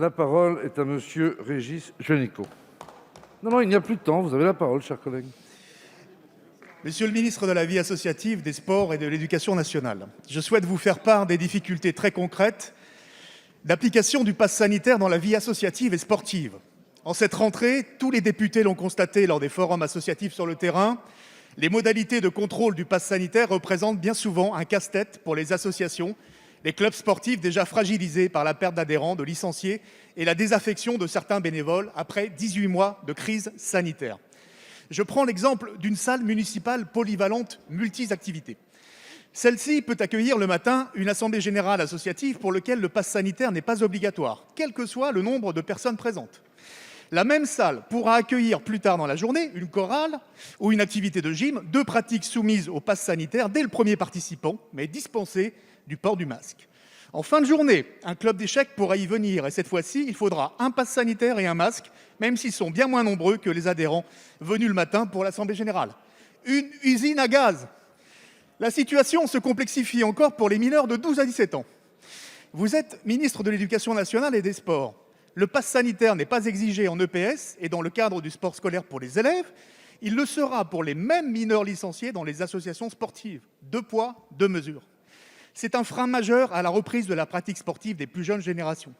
La parole est à monsieur Régis Juanico. Non, il n'y a plus de temps, vous avez la parole, cher collègue. Monsieur le ministre de la Vie associative, des Sports et de l'Éducation nationale, je souhaite vous faire part des difficultés très concrètes d'application du pass sanitaire dans la vie associative et sportive. En cette rentrée, tous les députés l'ont constaté lors des forums associatifs sur le terrain, les modalités de contrôle du pass sanitaire représentent bien souvent un casse-tête pour les associations, les clubs sportifs déjà fragilisés par la perte d'adhérents, de licenciés et la désaffection de certains bénévoles après 18 mois de crise sanitaire. Je prends l'exemple d'une salle municipale polyvalente multi-activités. Celle-ci peut accueillir le matin une assemblée générale associative pour laquelle le pass sanitaire n'est pas obligatoire, quel que soit le nombre de personnes présentes. La même salle pourra accueillir plus tard dans la journée une chorale ou une activité de gym, deux pratiques soumises au pass sanitaire dès le premier participant, mais dispensées du port du masque. En fin de journée, un club d'échecs pourra y venir et cette fois-ci, il faudra un pass sanitaire et un masque, même s'ils sont bien moins nombreux que les adhérents venus le matin pour l'assemblée générale. Une usine à gaz. La situation se complexifie encore pour les mineurs de 12 à 17 ans. Vous êtes ministre de l'Éducation nationale et des Sports. Le pass sanitaire n'est pas exigé en EPS et dans le cadre du sport scolaire pour les élèves. Il le sera pour les mêmes mineurs licenciés dans les associations sportives. 2 poids, 2 mesures. C'est un frein majeur à la reprise de la pratique sportive des plus jeunes générations.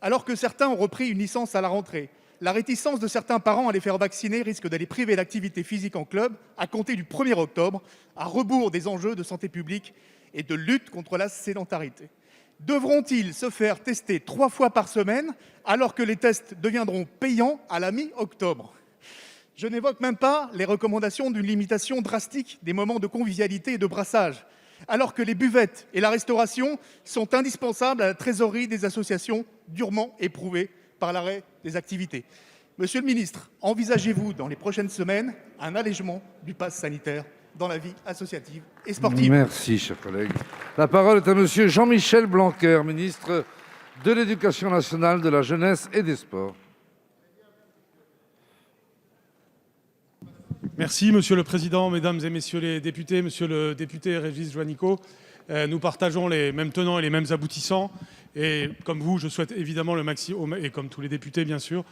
Alors que certains ont repris une licence à la rentrée, la réticence de certains parents à les faire vacciner risque d'aller priver d'activité physique en club à compter du 1er octobre, à rebours des enjeux de santé publique et de lutte contre la sédentarité. Devront-ils se faire tester 3 fois par semaine alors que les tests deviendront payants à la mi-octobre ? Je n'évoque même pas les recommandations d'une limitation drastique des moments de convivialité et de brassage, alors que les buvettes et la restauration sont indispensables à la trésorerie des associations durement éprouvées par l'arrêt des activités. Monsieur le ministre, envisagez-vous dans les prochaines semaines un allègement du pass sanitaire dans la vie associative et sportive? Merci, cher collègue. La parole est à monsieur Jean-Michel Blanquer, ministre de l'Éducation nationale, de la jeunesse et des sports. Merci, Monsieur le Président, Mesdames et Messieurs les députés, Monsieur le député Régis Juanico. Nous partageons les mêmes tenants et les mêmes aboutissants. Et comme vous, je souhaite évidemment le maximum, et comme tous les députés bien sûr,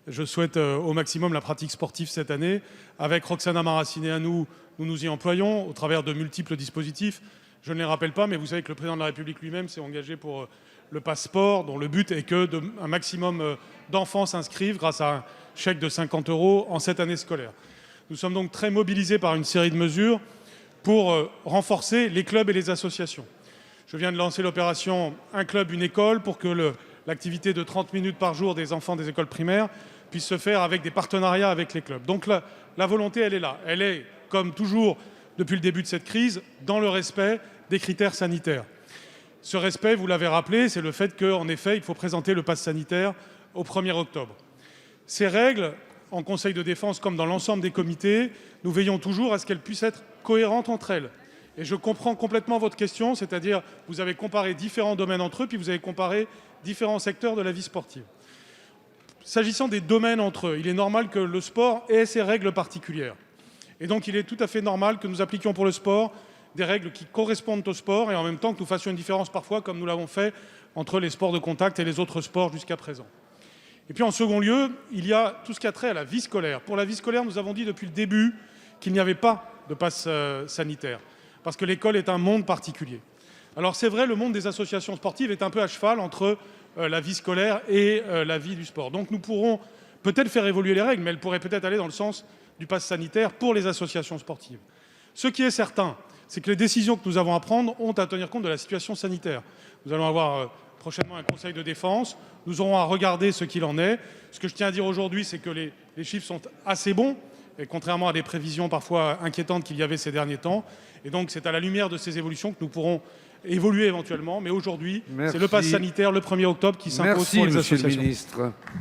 je souhaite au maximum la pratique sportive cette année. Avec Roxana Maraciné à nous y employons au travers de multiples dispositifs. Je ne les rappelle pas, mais vous savez que le Président de la République lui-même s'est engagé pour le passeport, dont le but est que un maximum d'enfants s'inscrivent grâce à un chèque de 50 € en cette année scolaire. Nous sommes donc très mobilisés par une série de mesures pour renforcer les clubs et les associations. Je viens de lancer l'opération « Un club, une école » pour que l'activité de 30 minutes par jour des enfants des écoles primaires puisse se faire avec des partenariats avec les clubs. Donc la volonté, elle est là. Elle est, comme toujours depuis le début de cette crise, dans le respect des critères sanitaires. Ce respect, vous l'avez rappelé, c'est le fait qu'en effet, il faut présenter le pass sanitaire au 1er octobre. Ces règles, en Conseil de défense comme dans l'ensemble des comités, nous veillons toujours à ce qu'elles puissent être cohérentes entre elles. Et je comprends complètement votre question, c'est-à-dire vous avez comparé différents domaines entre eux, puis vous avez comparé différents secteurs de la vie sportive. S'agissant des domaines entre eux, il est normal que le sport ait ses règles particulières. Et donc il est tout à fait normal que nous appliquions pour le sport des règles qui correspondent au sport et en même temps que nous fassions une différence parfois, comme nous l'avons fait, entre les sports de contact et les autres sports jusqu'à présent. Et puis en second lieu, il y a tout ce qui a trait à la vie scolaire. Pour la vie scolaire, nous avons dit depuis le début qu'il n'y avait pas de passe sanitaire, parce que l'école est un monde particulier. Alors c'est vrai, le monde des associations sportives est un peu à cheval entre la vie scolaire et la vie du sport. Donc nous pourrons peut-être faire évoluer les règles, mais elles pourraient peut-être aller dans le sens du pass sanitaire pour les associations sportives. Ce qui est certain, c'est que les décisions que nous avons à prendre ont à tenir compte de la situation sanitaire. Nous allons avoir prochainement un conseil de défense, nous aurons à regarder ce qu'il en est. Ce que je tiens à dire aujourd'hui, c'est que les chiffres sont assez bons, et contrairement à des prévisions parfois inquiétantes qu'il y avait ces derniers temps. Et donc c'est à la lumière de ces évolutions que nous pourrons évoluer éventuellement. Mais aujourd'hui, c'est le pass sanitaire le 1er octobre qui s'impose pour les associations. Merci, Monsieur le Ministre.